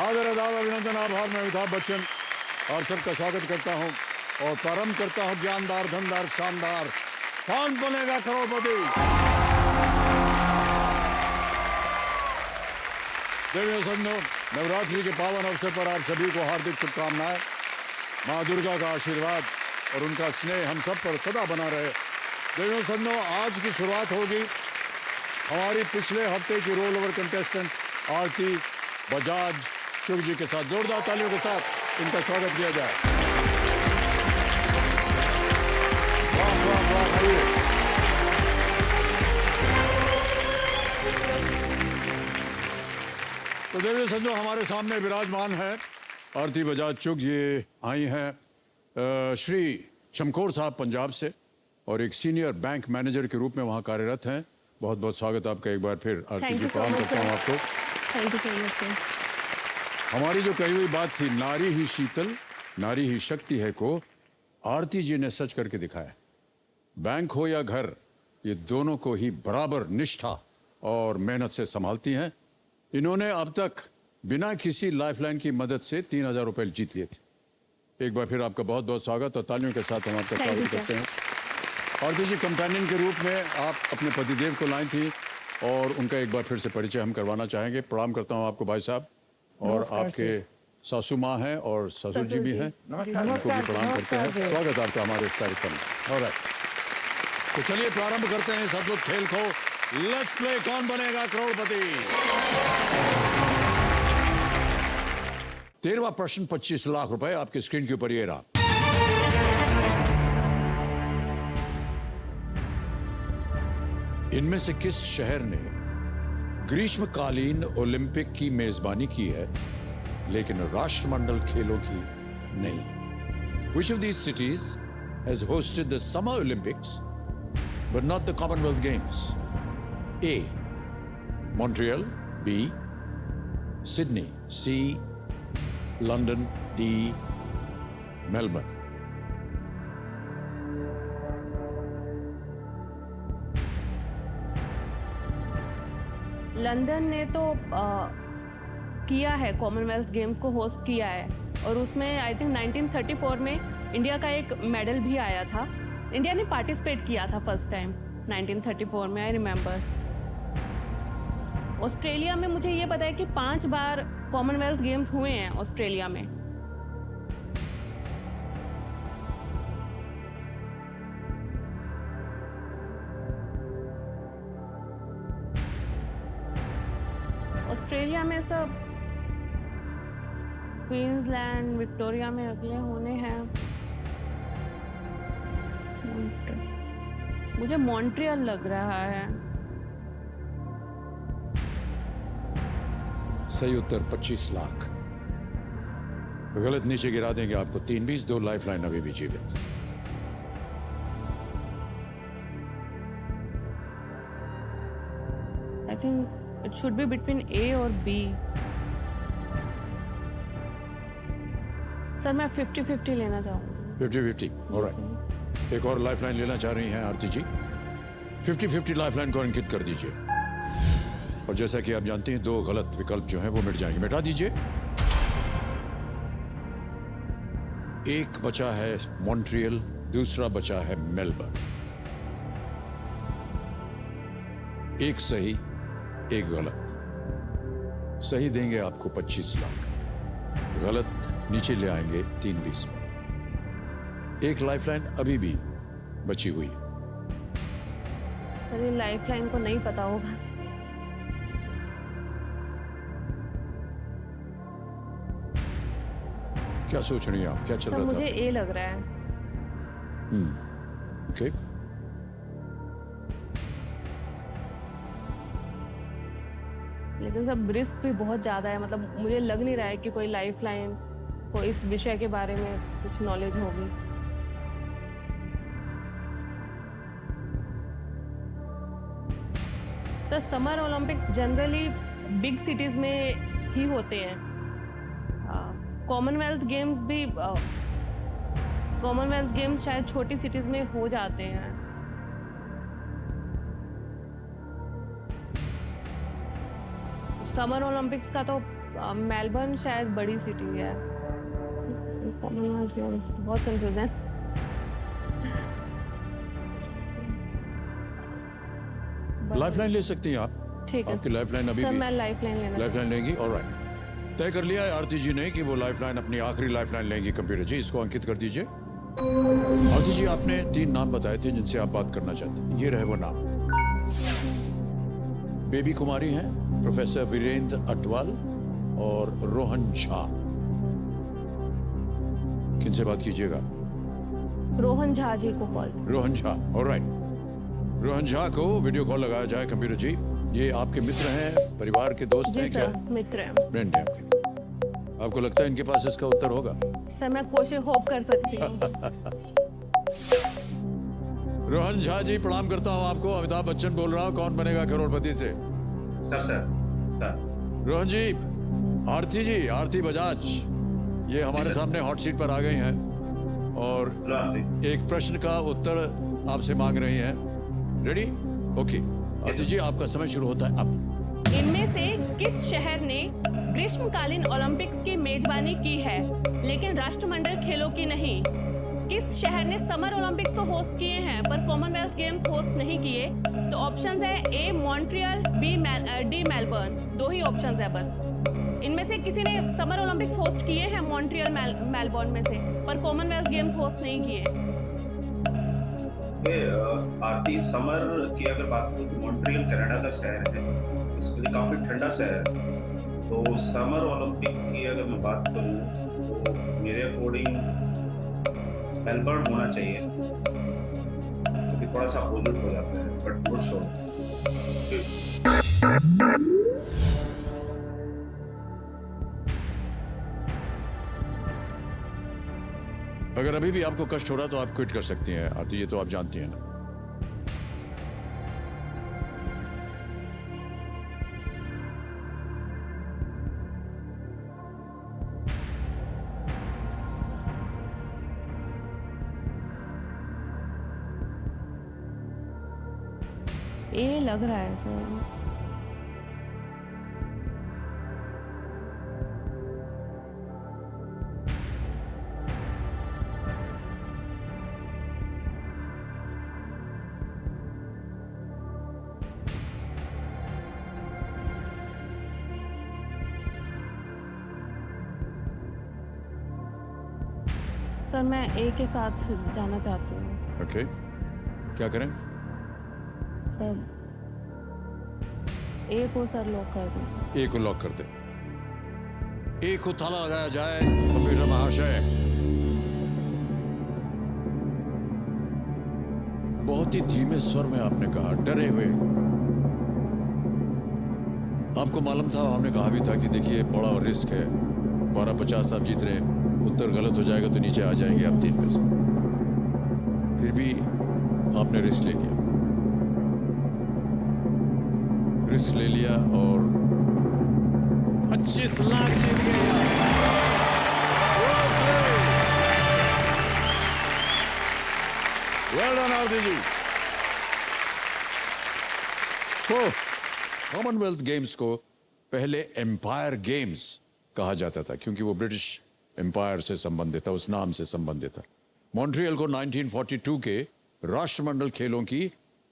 आदर आदाब अभिनंदन आभार। मैं अमिताभ बच्चन आप सबका स्वागत करता हूं और प्रारंभ करता हूं ज्ञानदार धनदार शानदार कौन बनेगा करोड़पति। देवियों संतों, नवरात्रि के पावन अवसर पर आप सभी को हार्दिक शुभकामनाएं। माँ दुर्गा का आशीर्वाद और उनका स्नेह हम सब पर सदा बना रहे। देवियों संतों, आज की शुरुआत होगी हमारी पिछले हफ्ते की रोल ओवर कंटेस्टेंट आरती बजाज शुभ जी के साथ। जोरदार तालियों के साथ इनका स्वागत किया जाए। वाह वाह वाह। तो देवी संजो हमारे सामने विराजमान है आरती बजाज चुग। ये आई हैं श्री चमकौर साहब पंजाब से और एक सीनियर बैंक मैनेजर के रूप में वहाँ कार्यरत हैं। बहुत बहुत स्वागत आपका एक बार फिर आरती जी। प्रणाम करता हूँ आपको। Thank you so much. हमारी जो कही हुई बात थी, नारी ही शीतल नारी ही शक्ति है, को आरती जी ने सच करके दिखाया। बैंक हो या घर, ये दोनों को ही बराबर निष्ठा और मेहनत से संभालती हैं। इन्होंने अब तक बिना किसी लाइफलाइन की मदद से 3000 रुपए जीत लिए थे। एक बार फिर आपका बहुत बहुत स्वागत और तालियों के साथ हम आपका स्वागत करते हैं। आरती जी, कंपेनियन के रूप में आप अपने पतिदेव को लाई थी और उनका एक बार फिर से परिचय हम करवाना चाहेंगे। प्रणाम करता हूँ आपको भाई साहब। और आपके सासू माँ हैं और ससुर जी भी हैं, उनको भी प्रणाम करते हैं। स्वागत आपका हमारे इस कार्यक्रम में। ऑलराइट, तो चलिए प्रारंभ करते हैं इस अद्भुत खेल को। लेट्स प्ले कौन बनेगा करोड़पति। 13वां प्रश्न 25 लाख रुपए आपके स्क्रीन के ऊपर ये रहा। इनमें से किस शहर ने ग्रीष्मकालीन ओलंपिक की मेजबानी की है लेकिन राष्ट्रमंडल खेलों की नहीं? Which of these cities has hosted the Summer Olympics but not the Commonwealth Games? A. Montreal. B. Sydney. C. London. D. Melbourne. London ने तो किया है, कॉमनवेल्थ गेम्स को होस्ट किया है और उसमें आई थिंक 1934 में इंडिया का एक मेडल भी आया था। इंडिया ने पार्टिसिपेट किया था फर्स्ट टाइम 1934 में, आई रिमेम्बर। ऑस्ट्रेलिया में मुझे ये पता है कि 5 बार कॉमनवेल्थ गेम्स हुए हैं ऑस्ट्रेलिया में। ऑस्ट्रेलिया में सब क्वींसलैंड, विक्टोरिया में अगले होने हैं। मुझे मॉन्ट्रियल लग रहा है। सही उत्तर 25 लाख। गलत नीचे गिरा देंगे आपको 3-20। 2 लाइफलाइन अभी भी जीवित। I think it should be between A और B. सर मैं 50-50 लेना चाहूँगी। 50-50, ऑलराइट। एक और लाइफलाइन लेना चाह रही हैं आरती जी। 50-50 लाइफलाइन को अंकित कर दीजिए और जैसा कि आप जानते हैं 2 गलत विकल्प जो हैं वो मिट जाएंगे। मिटा दीजिए। एक बचा है मॉन्ट्रियल, दूसरा बचा है मेलबर्न। एक सही एक गलत। सही देंगे आपको 25 लाख, गलत नीचे ले आएंगे 3-20 में। एक लाइफलाइन अभी भी बची हुई है। सर ये लाइफलाइन को नहीं पता होगा। क्या सोच रही हैं आप? क्या चल सर रहा था? मुझे ए लग रहा है। ओके। लेकिन सब रिस्क भी बहुत ज़्यादा है। मतलब मुझे लग नहीं रहा है कि कोई लाइफलाइन को इस विषय के बारे में कुछ नॉलेज होगी। Sir summer Olympics generally big cities में ही होते हैं। कॉमनवेल्थ गेम्स शायद छोटी सिटीज़ में हो जाते हैं। समर ओलंपिक्स का तो मेलबर्न शायद बड़ी सिटी है। कॉमनवेल्थ गेम्स बहुत कंफ्यूजन। लाइफलाइन ले सकती हैं आप। ठीक है आपकी लाइफलाइन अभी सर, भी मैं लाइफलाइन लेना लाइफलाइन लेंगी। ऑलराइट, तय कर लिया है आरती जी ने कि वो लाइफलाइन अपनी आखिरी लाइफलाइन लेंगी। कंप्यूटर जी इसको अंकित कर दीजिए। आरती जी, आपने 3 नाम बताए थे जिनसे आप बात करना चाहते हैं, ये रहे वो नाम। बेबी कुमारी हैं, प्रोफेसर वीरेंद्र अटवाल और रोहन झा। किनसे बात कीजिएगा? रोहन झा जी को कॉल। रोहन झा, ऑलराइट। रोहन झा को वीडियो कॉल लगाया जाए। कंप्यूटर जी, ये आपके मित्र हैं, परिवार के दोस्त जी हैं क्या? सर, मित्र हैं। फ्रेंड है आपके। आपको लगता है इनके पास इसका उत्तर होगा? सर मैं कोशिश होप कर सकती हूँ। रोहन झा जी, प्रणाम करता हूँ आपको। अमिताभ बच्चन बोल रहा हूँ, कौन बनेगा करोड़पति से। सर रोहन जी, आरती जी, आरती बजाज, ये हमारे सामने हॉट सीट पर आ गई हैं और एक प्रश्न का उत्तर आपसे मांग रही हैं। रेडी? ओके आरती जी, आपका समय शुरू होता है अब। इनमें से किस शहर ने ग्रीष्मकालीन ओलंपिक्स की मेजबानी की है लेकिन राष्ट्रमंडल खेलों की नहीं? किस शहर ने समर ओलंपिक्स तो होस्ट किए हैं पर कॉमनवेल्थ गेम्स होस्ट नहीं किए? तो ऑप्शंस है ए मॉन्ट्रियल, डी मेलबर्न। 2 ही ऑप्शंस है बस। इनमें से किसी ने समर ओलंपिक्स होस्ट किए हैं मॉन्ट्रियल मेलबर्न में से, पर कॉमनवेल्थ गेम्स होस्ट नहीं किए। आरती, समर की अगर बात करूँ तो मॉन्ट्रियल कनाडा का शहर है, इसके लिए काफ़ी ठंडा शहर है। तो समर ओलंपिक की अगर मैं बात करूँ तो मेरे अकॉर्डिंग मेलबर्न होना चाहिए, क्योंकि थोड़ा सा अपोजिट हो जाता है, बट गुड शो। अगर अभी भी आपको कष्ट हो रहा तो आप क्विट कर सकती हैं आरती, ये तो आप जानती हैं ना। ए लग रहा है सर। सर मैं ए के साथ जाना चाहती हूँ। ओके, क्या करें? सर ए को सर लॉक कर दीजिए। ए को लॉक कर दे। ए को ताला लगाया जाए। कंप्यूटर महाशय, बहुत ही धीमे स्वर में आपने कहा, डरे हुए। आपको मालूम था, हमने कहा भी था कि देखिए बड़ा रिस्क है, 1250 आप जीत रहे हैं, उत्तर गलत हो जाएगा तो नीचे आ जाएंगे आप 3 पैसे। फिर भी आपने रिस्क ले लिया। रिस्क ले लिया और 25 लाख जीत गए। वेल डन आरती जी। तो कॉमनवेल्थ गेम्स को पहले एम्पायर गेम्स कहा जाता था क्योंकि वो ब्रिटिश एम्पायर से संबंधित था, उस नाम से संबंधित था। मॉन्ट्रियल को 1942 के राष्ट्रमंडल खेलों की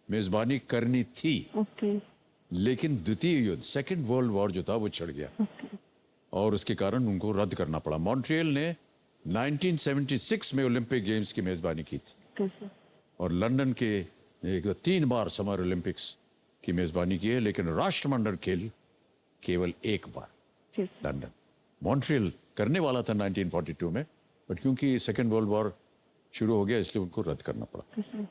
मेजबानी करनी थी। ओके। लेकिन द्वितीय युद्ध, सेकेंड वर्ल्ड वॉर जो था वो छिड़ गया और उसके कारण उनको रद्द करना पड़ा। मॉन्ट्रियल ने 1976 में ओलंपिक गेम्स की मेजबानी की थी कैसे? और लंदन के 3 बार समर ओलंपिक्स की मेजबानी की है, लेकिन राष्ट्रमंडल खेल केवल 1 बार जी सर। लंदन। मॉन्ट्रियल करने वाला था 1942 में, बट क्योंकि सेकेंड वर्ल्ड वॉर शुरू हो गया इसलिए उनको रद्द करना पड़ा। कैसे?